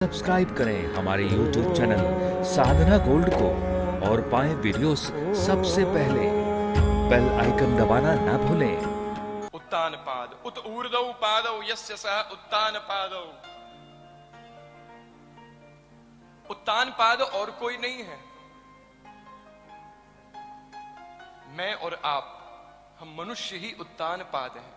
Subscribe करें हमारे YouTube channel साधना gold को और पाएं वीडियोस सबसे पहले। बेल आइकन दबाना ना भूलें। उत्तान पाद उत ऊर्दौ पादौ यस्य सह उत्तान पादौ। उत्तान पाद और कोई नहीं है, मैं और आप, हम मनुष्य ही उत्तान पाद हैं।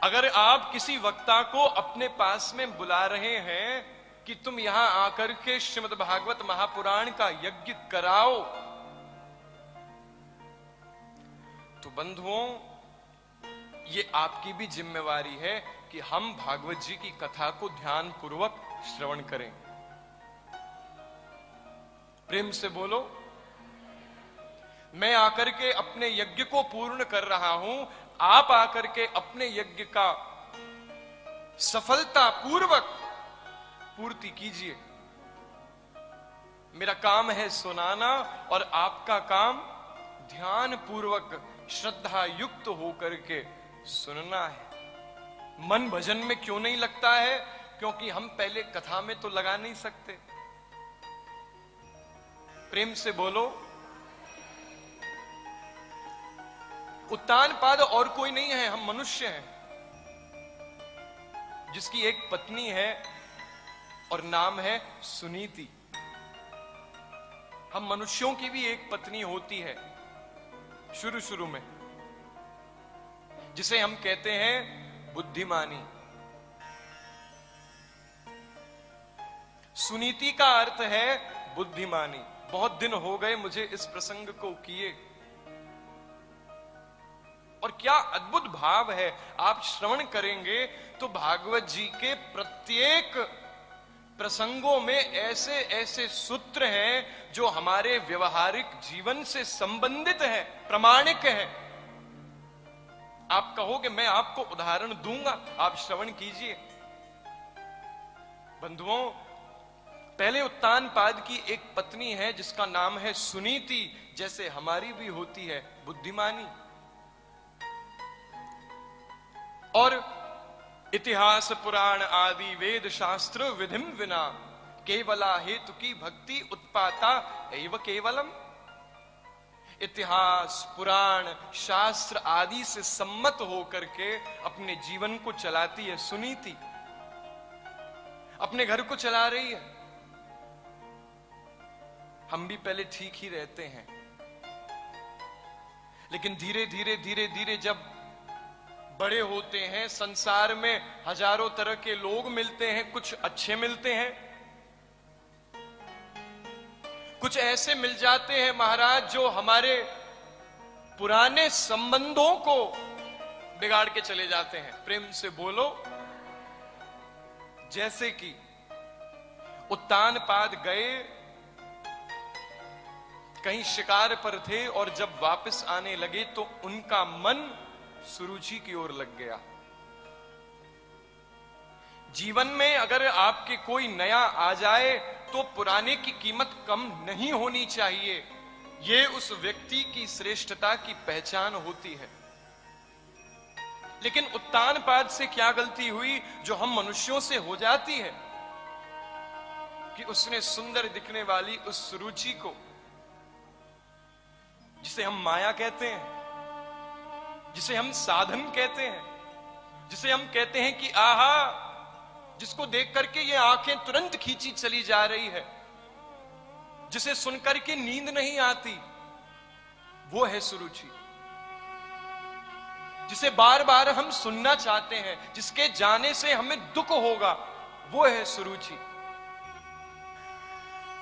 अगर आप किसी वक्ता को अपने पास में बुला रहे हैं कि तुम यहां आकर के श्रीमद् भागवत महापुराण का यज्ञ कराओ, तो बंधुओं ये आपकी भी जिम्मेवारी है कि हम भागवत जी की कथा को ध्यान पूर्वक श्रवण करें। प्रेम से बोलो, मैं आकर के अपने यज्ञ को पूर्ण कर रहा हूं, आप आकर के अपने यज्ञ का सफलता पूर्वक पूर्ति कीजिए। मेरा काम है सुनाना और आपका काम ध्यान पूर्वक श्रद्धा युक्त होकर के सुनना है। मन भजन में क्यों नहीं लगता है? क्योंकि हम पहले कथा में तो लगा नहीं सकते। प्रेम से बोलो, उत्तान पाद और कोई नहीं है, हम मनुष्य हैं जिसकी एक पत्नी है और नाम है सुनीति। हम मनुष्यों की भी एक पत्नी होती है शुरू शुरू में, जिसे हम कहते हैं बुद्धिमानी। सुनीति का अर्थ है बुद्धिमानी। बहुत दिन हो गए मुझे इस प्रसंग को किए, और क्या अद्भुत भाव है। आप श्रवण करेंगे तो भागवत जी के प्रत्येक प्रसंगों में ऐसे ऐसे सूत्र हैं जो हमारे व्यवहारिक जीवन से संबंधित हैं, प्रामाणिक हैं। आप कहोगे मैं आपको उदाहरण दूंगा, आप श्रवण कीजिए। बंधुओं, पहले उत्तान पाद की एक पत्नी है जिसका नाम है सुनीति, जैसे हमारी भी होती है बुद्धिमानी। और इतिहास पुराण आदि वेद शास्त्र विधिम विना केवला हेतु की भक्ति उत्पाता एव केवलम। इतिहास पुराण शास्त्र आदि से सम्मत होकर के अपने जीवन को चलाती है सुनीति, अपने घर को चला रही है। हम भी पहले ठीक ही रहते हैं, लेकिन धीरे धीरे धीरे धीरे जब बड़े होते हैं, संसार में हजारों तरह के लोग मिलते हैं, कुछ अच्छे मिलते हैं, कुछ ऐसे मिल जाते हैं महाराज जो हमारे पुराने संबंधों को बिगाड़ के चले जाते हैं। प्रेम से बोलो, जैसे कि उत्तान पाद गए, कहीं शिकार पर थे, और जब वापस आने लगे तो उनका मन सुरुचि की ओर लग गया। जीवन में अगर आपके कोई नया आ जाए तो पुराने की कीमत कम नहीं होनी चाहिए। यह उस व्यक्ति की श्रेष्ठता की पहचान होती है। लेकिन उत्तान पाद से क्या गलती हुई जो हम मनुष्यों से हो जाती है कि उसने सुंदर दिखने वाली उस सुरुचि को, जिसे हम माया कहते हैं, जिसे हम साधन कहते हैं, जिसे हम कहते हैं कि आहा, जिसको देख करके ये आंखें तुरंत खींची चली जा रही है, जिसे सुनकर के नींद नहीं आती, वो है सुरुचि। जिसे बार बार हम सुनना चाहते हैं, जिसके जाने से हमें दुख होगा, वो है सुरुचि।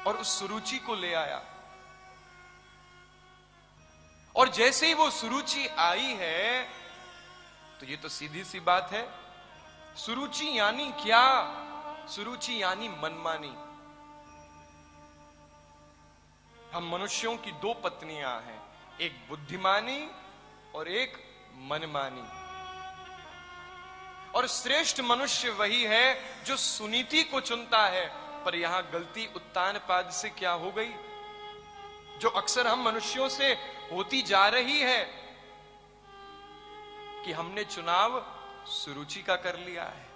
और उस सुरुचि को ले आया, और जैसे ही वो सुरुचि आई है तो ये तो सीधी सी बात है, सुरुचि यानी क्या? सुरुचि यानी मनमानी। हम मनुष्यों की दो पत्नियां हैं, एक बुद्धिमानी और एक मनमानी। और श्रेष्ठ मनुष्य वही है जो सुनीति को चुनता है। पर यहां गलती उत्तान पाद से क्या हो गई, जो अक्सर हम मनुष्यों से होती जा रही है, कि हमने चुनाव सुरुचि का कर लिया है।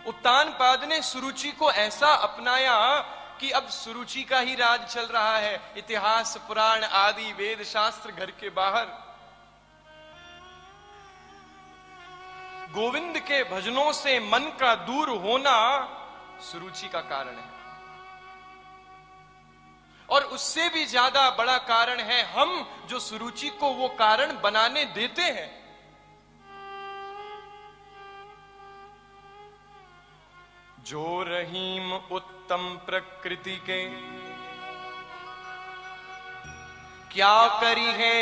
उत्तानपाद ने सुरुचि को ऐसा अपनाया कि अब सुरुचि का ही राज चल रहा है। इतिहास, पुराण आदि वेद शास्त्र घर के बाहर। गोविंद के भजनों से मन का दूर होना सुरुचि का कारण है। और उससे भी ज्यादा बड़ा कारण है हम जो सुरुचि को वो कारण बनाने देते हैं। जो रहीम उत्तम प्रकृति के क्या करी है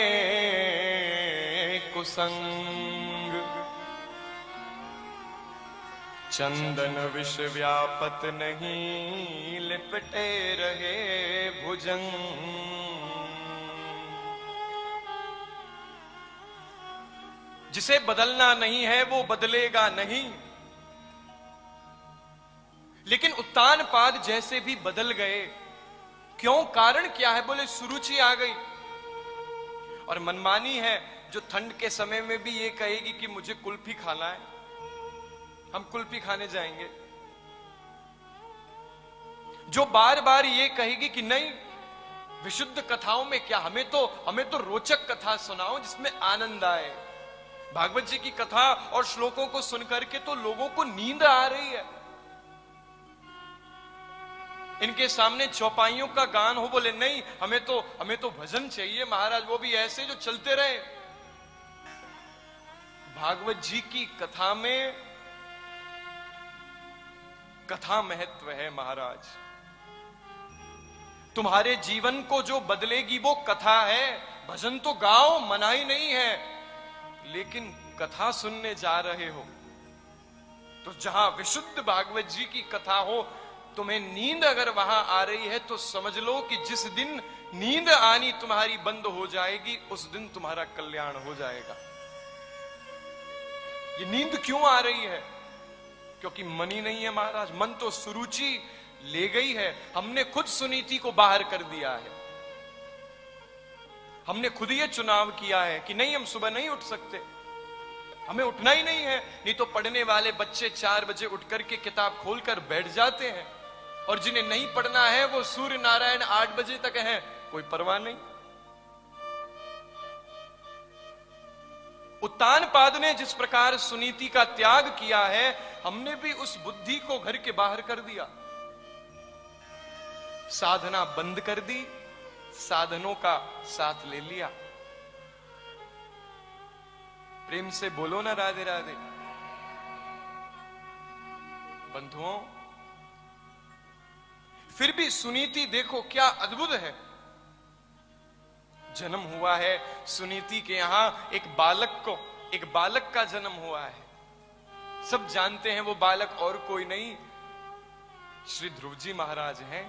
कुसंग, चंदन विष व्यापत नहीं लिपटे रहे भुजंग। जिसे बदलना नहीं है वो बदलेगा नहीं। लेकिन उत्तानपाद जैसे भी बदल गए, क्यों? कारण क्या है? बोले सुरुचि आ गई। और मनमानी है जो ठंड के समय में भी ये कहेगी कि मुझे कुल्फी खाना है, हम कुल्फी खाने जाएंगे। जो बार बार ये कहेगी कि नहीं विशुद्ध कथाओं में क्या, हमें तो रोचक कथा सुनाओ जिसमें आनंद आए। भागवत जी की कथा और श्लोकों को सुनकर के तो लोगों को नींद आ रही है। इनके सामने चौपाइयों का गान हो, बोले नहीं हमें तो भजन चाहिए महाराज, वो भी ऐसे जो चलते रहे। भागवत जी की कथा में कथा महत्व है महाराज। तुम्हारे जीवन को जो बदलेगी वो कथा है। भजन तो गाओ, मनाही नहीं है, लेकिन कथा सुनने जा रहे हो तो जहां विशुद्ध भागवत जी की कथा हो, तुम्हें नींद अगर वहां आ रही है तो समझ लो कि जिस दिन नींद आनी तुम्हारी बंद हो जाएगी उस दिन तुम्हारा कल्याण हो जाएगा। ये नींद क्यों आ रही है? क्योंकि मन ही नहीं है महाराज। मन तो सुरुचि ले गई है। हमने खुद सुनीति को बाहर कर दिया है। हमने खुद ये चुनाव किया है कि नहीं, हम सुबह नहीं उठ सकते, हमें उठना ही नहीं है। नहीं तो पढ़ने वाले बच्चे 4 बजे उठ करके किताब खोलकर बैठ जाते हैं, और जिन्हें नहीं पढ़ना है वो सूर्य नारायण 8 बजे तक हैं, कोई परवाह नहीं। उत्तानपाद ने जिस प्रकार सुनीति का त्याग किया है, हमने भी उस बुद्धि को घर के बाहर कर दिया। साधना बंद कर दी, साधनों का साथ ले लिया। प्रेम से बोलो ना राधे राधे। बंधुओं, फिर भी सुनीति देखो क्या अद्भुत है। जन्म हुआ है सुनीति के यहां एक बालक का जन्म हुआ है। सब जानते हैं वो बालक और कोई नहीं, श्री ध्रुव जी महाराज हैं।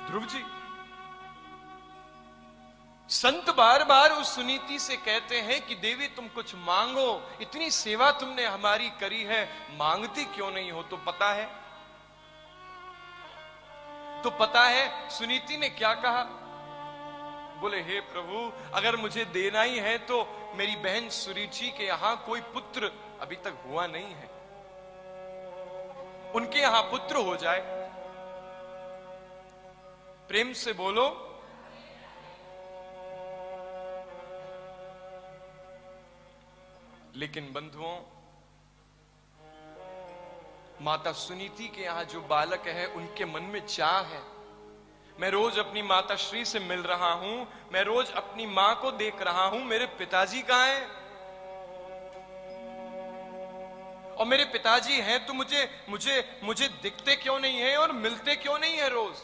ध्रुव जी संत बार बार उस सुनीति से कहते हैं कि देवी तुम कुछ मांगो, इतनी सेवा तुमने हमारी करी है, मांगती क्यों नहीं हो? तो पता है सुनीति ने क्या कहा? बोले हे प्रभु, अगर मुझे देना ही है तो मेरी बहन सुरुचि के यहां कोई पुत्र अभी तक हुआ नहीं है, उनके यहां पुत्र हो जाए। प्रेम से बोलो। लेकिन बंधुओं, माता सुनीति के यहां जो बालक है उनके मन में चाह है। मैं रोज अपनी माता श्री से मिल रहा हूं, मैं रोज अपनी मां को देख रहा हूं, मेरे पिताजी कहां हैं? और मेरे पिताजी हैं तो मुझे दिखते क्यों नहीं है और मिलते क्यों नहीं है रोज?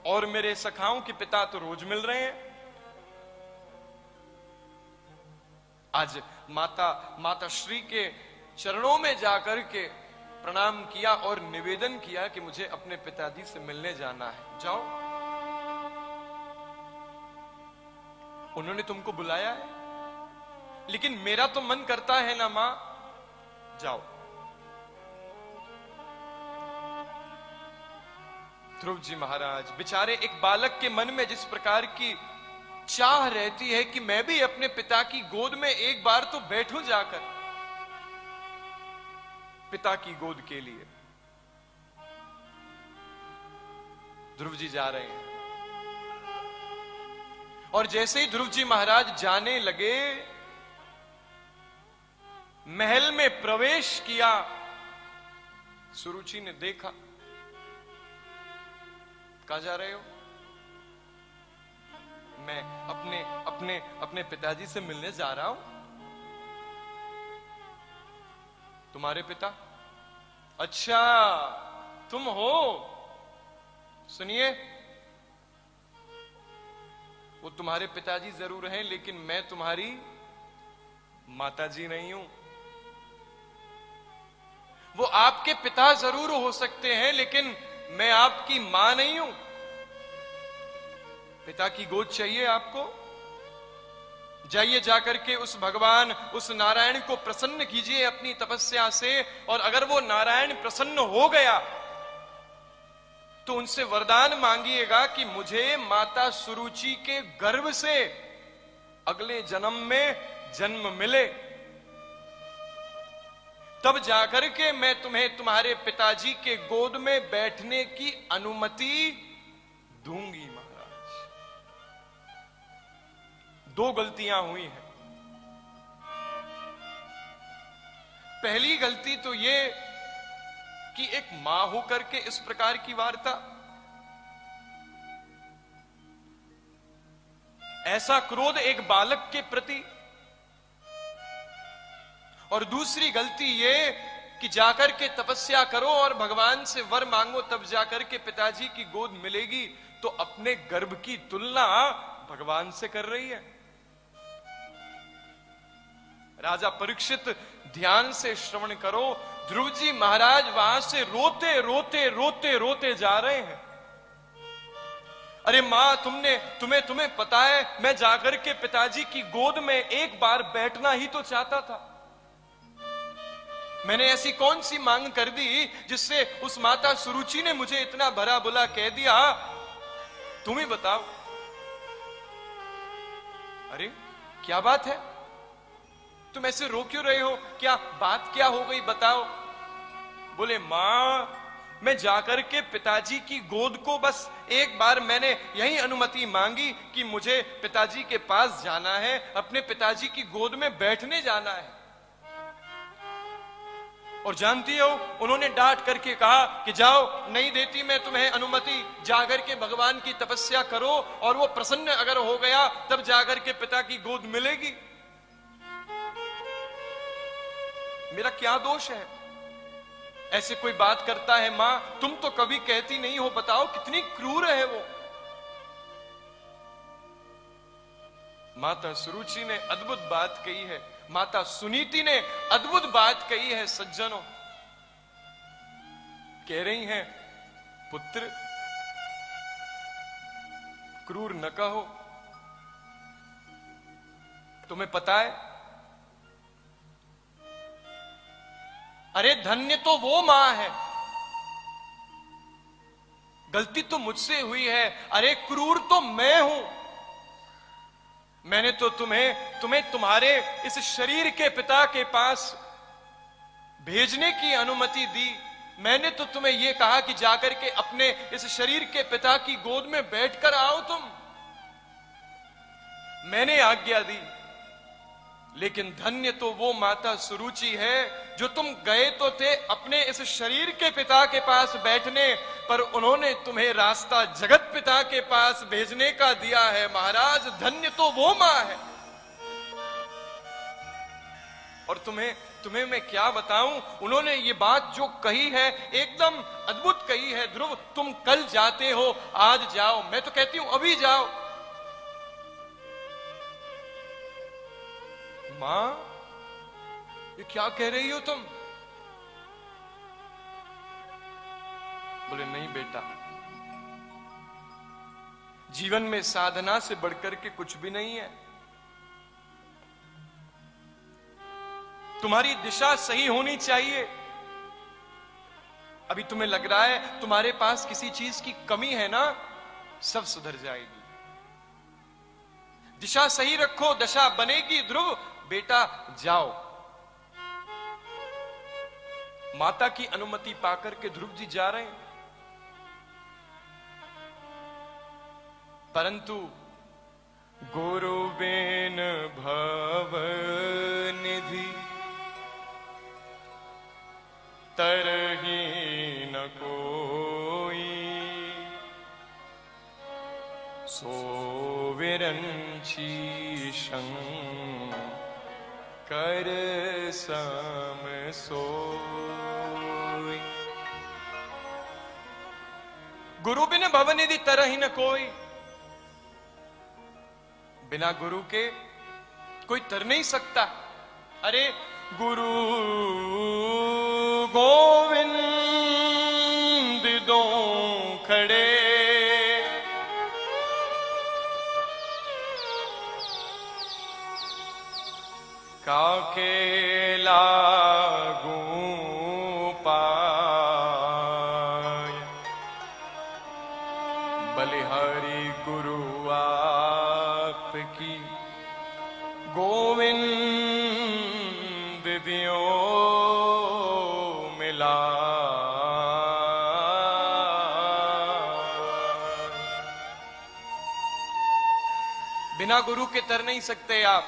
और मेरे सखाओं के पिता तो रोज मिल रहे हैं। आज माता श्री के चरणों में जाकर के प्रणाम किया और निवेदन किया कि मुझे अपने पिताजी से मिलने जाना है। जाओ, उन्होंने तुमको बुलाया है, लेकिन मेरा तो मन करता है ना मां, जाओ। ध्रुव जी महाराज बेचारे, एक बालक के मन में जिस प्रकार की चाह रहती है कि मैं भी अपने पिता की गोद में एक बार तो बैठूं जाकर, पिता की गोद के लिए। ध्रुव जी जा रहे हैं और जैसे ही ध्रुव जी महाराज जाने लगे, महल में प्रवेश किया, सुरुचि ने देखा। कहां जा रहे हो? मैं अपने अपने अपने पिताजी से मिलने जा रहा हूं। तुम्हारे पिता? अच्छा, तुम हो। सुनिए, वो तुम्हारे पिताजी जरूर हैं, लेकिन मैं तुम्हारी माताजी नहीं हूं। वो आपके पिता जरूर हो सकते हैं, लेकिन मैं आपकी मां नहीं हूं। पिता की गोद चाहिए आपको? जाइए, जाकर के उस भगवान, उस नारायण को प्रसन्न कीजिए अपनी तपस्या से, और अगर वो नारायण प्रसन्न हो गया तो उनसे वरदान मांगिएगा कि मुझे माता सुरुचि के गर्भ से अगले जन्म में जन्म मिले, तब जाकर के मैं तुम्हें तुम्हारे पिताजी के गोद में बैठने की अनुमति दूंगी। महाराज, दो गलतियां हुई हैं। पहली गलती तो ये कि एक मां होकर के इस प्रकार की वार्ता, ऐसा क्रोध एक बालक के प्रति। और दूसरी गलती ये कि जाकर के तपस्या करो और भगवान से वर मांगो, तब जाकर के पिताजी की गोद मिलेगी। तो अपने गर्भ की तुलना भगवान से कर रही है। राजा परीक्षित, ध्यान से श्रवण करो। ध्रुव जी महाराज वहां से रोते रोते रोते रोते जा रहे हैं। अरे मां, तुम्हें पता है, मैं जाकर के पिताजी की गोद में एक बार बैठना ही तो चाहता था। मैंने ऐसी कौन सी मांग कर दी जिससे उस माता सुरुचि ने मुझे इतना भरा बुला कह दिया? तुम ही बताओ। अरे क्या बात है, तुम ऐसे रो क्यों रहे हो? क्या बात क्या हो गई, बताओ। बोले, मां, मैं जाकर के पिताजी की गोद को बस एक बार मैंने यही अनुमति मांगी कि मुझे पिताजी के पास जाना है, अपने पिताजी की गोद में बैठने जाना है। और जानती हो, उन्होंने डांट करके कहा कि जाओ, नहीं देती मैं तुम्हें अनुमति, जाकर के भगवान की तपस्या करो, और वो प्रसन्न अगर हो गया तब जाकर के पिता की गोद मिलेगी। मेरा क्या दोष है? ऐसे कोई बात करता है? मां, तुम तो कभी कहती नहीं हो, बताओ कितनी क्रूर है वो। माता सुरुचि ने अद्भुत बात कही है, माता सुनीति ने अद्भुत बात कही है। सज्जनों, कह रही हैं, पुत्र, क्रूर न कहो। तुम्हें पता है, अरे धन्य तो वो मां है, गलती तो मुझसे हुई है। अरे क्रूर तो मैं हूं। मैंने तो तुम्हें तुम्हारे इस शरीर के पिता के पास भेजने की अनुमति दी। मैंने तो तुम्हें यह कहा कि जाकर के अपने इस शरीर के पिता की गोद में बैठकर आओ तुम। मैंने आज्ञा दी, लेकिन धन्य तो वो माता सुरुचि है जो तुम गए तो थे अपने इस शरीर के पिता के पास बैठने, पर उन्होंने तुम्हें रास्ता जगत पिता के पास भेजने का दिया है। महाराज, धन्य तो वो मां है। और तुम्हें मैं क्या बताऊं, उन्होंने ये बात जो कही है एकदम अद्भुत कही है। ध्रुव, तुम कल जाते हो, आज जाओ। मैं तो कहती हूं अभी जाओ। मां, ये क्या कह रही हो तुम? बोले, नहीं बेटा, जीवन में साधना से बढ़कर के कुछ भी नहीं है। तुम्हारी दिशा सही होनी चाहिए। अभी तुम्हें लग रहा है तुम्हारे पास किसी चीज की कमी है ना, सब सुधर जाएगी। दिशा सही रखो, दशा बनेगी ध्रुव, बेटा जाओ। माता की अनुमति पाकर के ध्रुव जी जा रहे हैं, परंतु गुरु बिन भव निधि तरही न कोई, सो विरंची शंकर सम सोई। गुरु बिन भवनिधि तरहि न कोई, बिना गुरु के कोई तर नहीं सकता। अरे गुरु गोविंद दो खड़े, काके लागू पाय, बलिहारी गुरु आपकी गोविंद दियो मिला। बिना गुरु के तर नहीं सकते आप।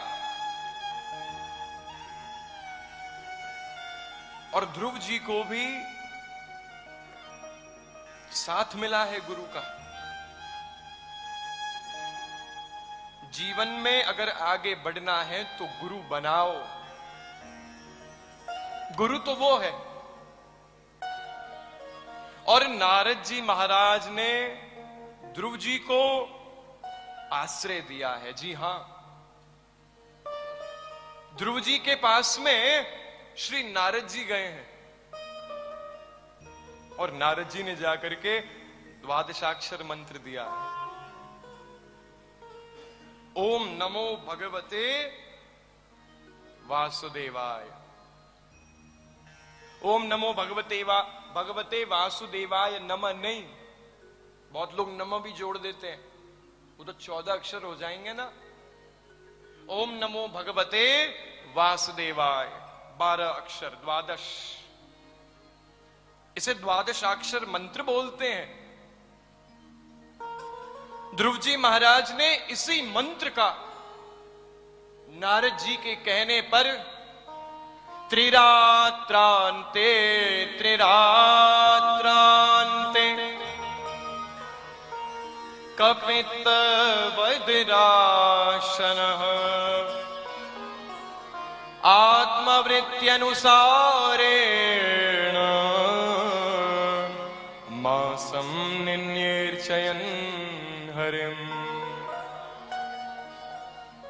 और ध्रुव जी को भी साथ मिला है गुरु का। जीवन में अगर आगे बढ़ना है तो गुरु बनाओ। गुरु तो वो है। और नारद जी महाराज ने ध्रुव जी को आश्रय दिया है। जी हां, ध्रुव जी के पास में श्री नारद जी गए हैं और नारद जी ने जाकर के द्वादशाक्षर मंत्र दिया है। ओम नमो भगवते वासुदेवाय। ओम नमो भगवते वासुदेवाय नमः नहीं, बहुत लोग नमः भी जोड़ देते हैं, वो तो 14 अक्षर हो जाएंगे ना। ओम नमो भगवते वासुदेवाय 12 अक्षर, द्वादश। इसे द्वादशाक्षर मंत्र बोलते हैं। ध्रुव जी महाराज ने इसी मंत्र का नारद जी के कहने पर त्रिरात्रांते त्रिरात्रांते कपित वज्रासनः आत्मवृत्त्यनुसारेण मासं निन्यर्चयन् हरिम।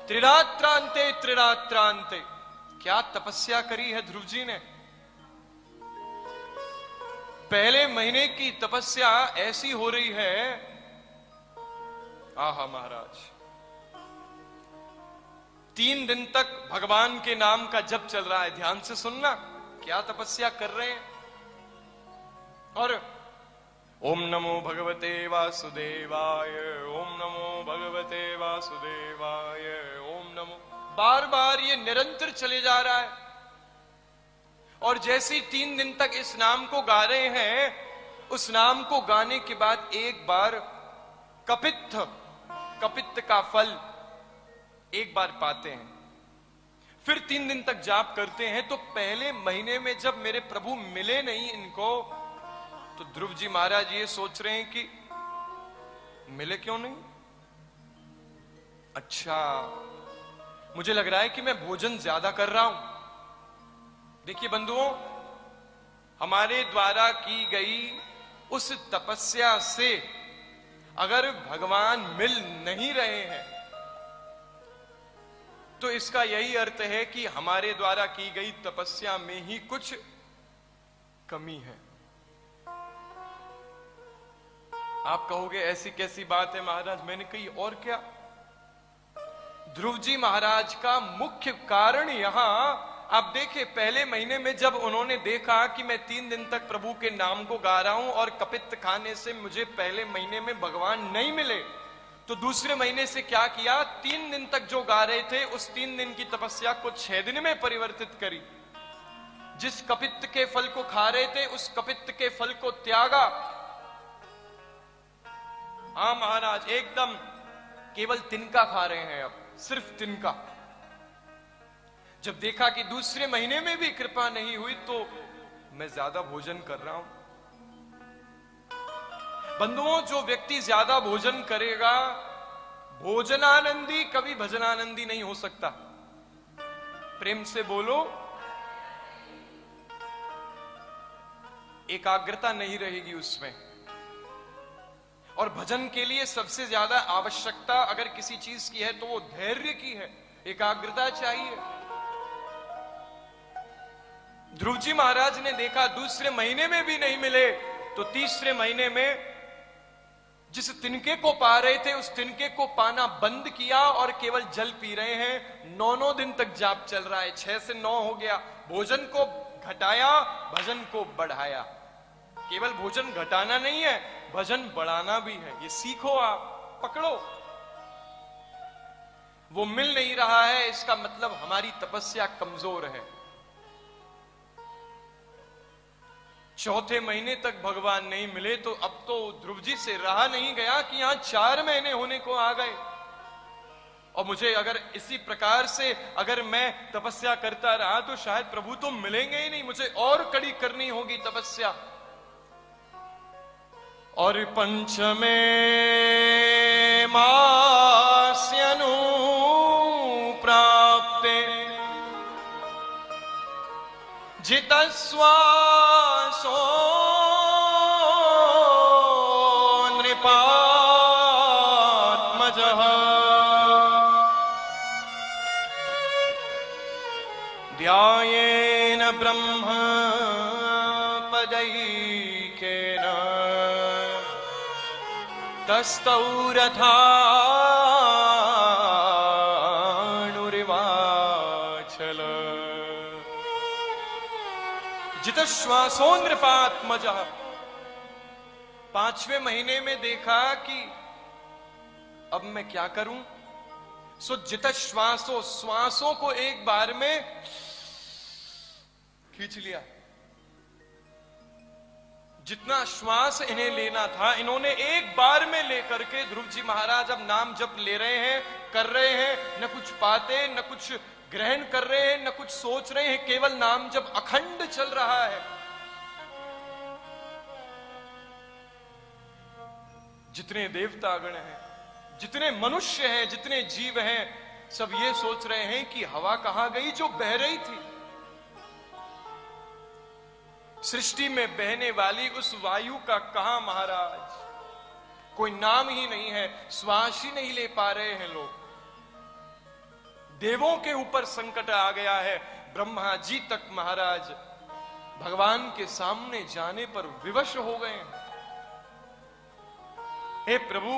त्रिरात्रांते त्रिरात्रांते, क्या तपस्या करी है ध्रुव जी ने। पहले महीने की तपस्या ऐसी हो रही है, आहा महाराज, 3 दिन तक भगवान के नाम का जप चल रहा है। ध्यान से सुनना, क्या तपस्या कर रहे हैं। और ओम नमो भगवते वासुदेवाय, ओम नमो भगवते वासुदेवाय, ओम नमो, बार बार ये निरंतर चले जा रहा है। और जैसे 3 दिन तक इस नाम को गा रहे हैं, उस नाम को गाने के बाद एक बार कपित्थ का फल एक बार पाते हैं। फिर 3 दिन तक जाप करते हैं। तो पहले महीने में जब मेरे प्रभु मिले नहीं इनको, तो ध्रुव जी महाराज ये सोच रहे हैं कि मिले क्यों नहीं। अच्छा, मुझे लग रहा है कि मैं भोजन ज्यादा कर रहा हूं। देखिए बंधुओं, हमारे द्वारा की गई उस तपस्या से अगर भगवान मिल नहीं रहे हैं तो इसका यही अर्थ है कि हमारे द्वारा की गई तपस्या में ही कुछ कमी है। आप कहोगे ऐसी कैसी बात है महाराज, मैंने कही और क्या। ध्रुव जी महाराज का मुख्य कारण यहां आप देखिए, पहले महीने में जब उन्होंने देखा कि मैं 3 दिन तक प्रभु के नाम को गा रहा हूं और कपित्त खाने से मुझे पहले महीने में भगवान नहीं मिले, तो दूसरे महीने से क्या किया, 3 दिन तक जो गा रहे थे उस 3 दिन की तपस्या को 6 दिन में परिवर्तित करी। जिस कपित्त के फल को खा रहे थे उस कपित्त के फल को त्यागा। हाँ महाराज, एकदम केवल तिनका खा रहे हैं, अब सिर्फ तिनका। जब देखा कि दूसरे महीने में भी कृपा नहीं हुई तो मैं ज्यादा भोजन कर रहा हूं। बंधुओं, जो व्यक्ति ज्यादा भोजन करेगा, भोजनानंदी कभी भजनानंदी नहीं हो सकता। प्रेम से बोलो, एकाग्रता नहीं रहेगी उसमें। और भजन के लिए सबसे ज्यादा आवश्यकता अगर किसी चीज की है तो वो धैर्य की है, एकाग्रता चाहिए। ध्रुव जी महाराज ने देखा दूसरे महीने में भी नहीं मिले, तो तीसरे महीने में जिस तिनके को पा रहे थे उस तिनके को पाना बंद किया और केवल जल पी रहे हैं। 9 दिन तक जाप चल रहा है, 6 से 9 हो गया। भोजन को घटाया, भजन को बढ़ाया। केवल भोजन घटाना नहीं है, भजन बढ़ाना भी है। ये सीखो, आप पकड़ो। वो मिल नहीं रहा है, इसका मतलब हमारी तपस्या कमजोर है। चौथे महीने तक भगवान नहीं मिले तो अब तो ध्रुव जी से रहा नहीं गया कि यहां 4 महीने होने को आ गए। और मुझे अगर इसी प्रकार से अगर मैं तपस्या करता रहा तो शायद प्रभु तो मिलेंगे ही नहीं, मुझे और कड़ी करनी होगी तपस्या। और पंचमे मास्यनु प्राप्ते जितस्वासो नृपात्मजः ध्यायेन ब्रह्म पदैकेन तस्थौ रथानुरिवाचल जितश्वासो नृपात्मजः। 5वें महीने में देखा कि अब मैं क्या करूं, सो जितश्वासो, श्वासों को एक बार में खींच लिया। जितना श्वास इन्हें लेना था इन्होंने एक बार में लेकर के ध्रुव जी महाराज अब नाम जप ले रहे हैं, कर रहे हैं। न कुछ पाते, न कुछ ग्रहण कर रहे हैं, न कुछ सोच रहे हैं, केवल नाम जप अखंड चल रहा है। जितने देवतागण हैं, जितने मनुष्य हैं, जितने जीव हैं, सब ये सोच रहे हैं कि हवा कहां गई जो बह रही थी। सृष्टि में बहने वाली उस वायु का कहां महाराज, कोई नाम ही नहीं है, श्वास ही नहीं ले पा रहे हैं लोग। देवों के ऊपर संकट आ गया है, ब्रह्मा जी तक महाराज भगवान के सामने जाने पर विवश हो गए हैं। हे प्रभु,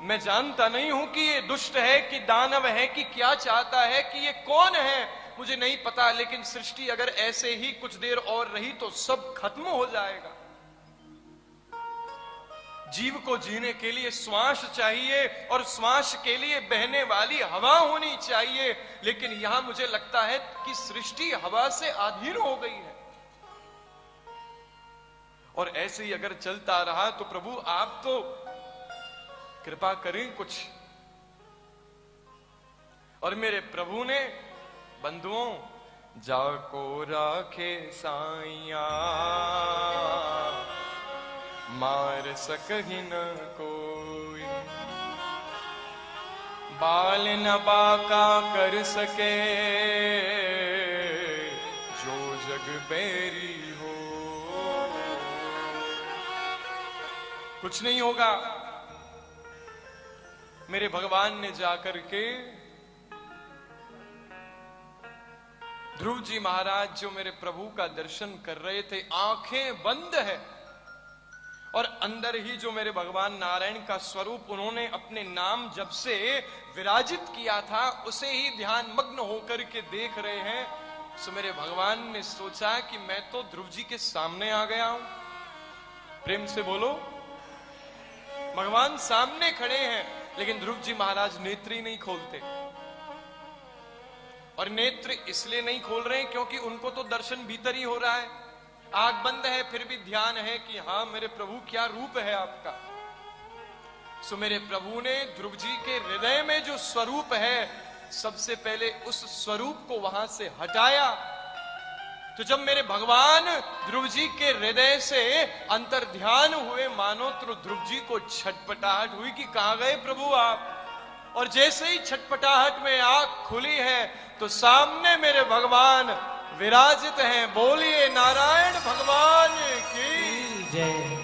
मैं जानता नहीं हूं कि ये दुष्ट है कि दानव है कि क्या चाहता है, कि ये कौन है, मुझे नहीं पता। लेकिन सृष्टि अगर ऐसे ही कुछ देर और रही तो सब खत्म हो जाएगा। जीव को जीने के लिए श्वास चाहिए और श्वास के लिए बहने वाली हवा होनी चाहिए। लेकिन यहां मुझे लगता है कि सृष्टि हवा से अधीर हो गई है। और ऐसे ही अगर चलता रहा तो प्रभु आप तो कृपा करें कुछ। और मेरे प्रभु ने, बंधुओं, जाको राखे साइया मार सकहि न कोई, बाल न बाका कर सके जो जग बैरी हो। कुछ नहीं होगा। मेरे भगवान ने जाकर के ध्रुव जी महाराज जो मेरे प्रभु का दर्शन कर रहे थे, आंखें बंद है, और अंदर ही जो मेरे भगवान नारायण का स्वरूप उन्होंने अपने नाम जब से विराजित किया था उसे ही ध्यान मग्न होकर के देख रहे हैं। सो मेरे भगवान ने सोचा कि मैं तो ध्रुव जी के सामने आ गया हूं। प्रेम से बोलो, भगवान सामने खड़े हैं। लेकिन ध्रुव जी महाराज नेत्र ही नहीं खोलते। और नेत्र इसलिए नहीं खोल रहे हैं क्योंकि उनको तो दर्शन भीतर ही हो रहा है, आंख बंद है फिर भी ध्यान है कि हाँ मेरे प्रभु क्या रूप है आपका। सो मेरे प्रभु ने ध्रुव जी के हृदय में जो स्वरूप है, सबसे पहले उस स्वरूप को वहां से हटाया। तो जब मेरे भगवान ध्रुव जी के हृदय से अंतर ध्यान हुए, मानो तो ध्रुव जी को छटपटाहट हुई कि कहां गए प्रभु आप। और जैसे ही छटपटाहट में आंख खुली है तो सामने मेरे भगवान विराजित हैं। बोलिए नारायण भगवान की जय।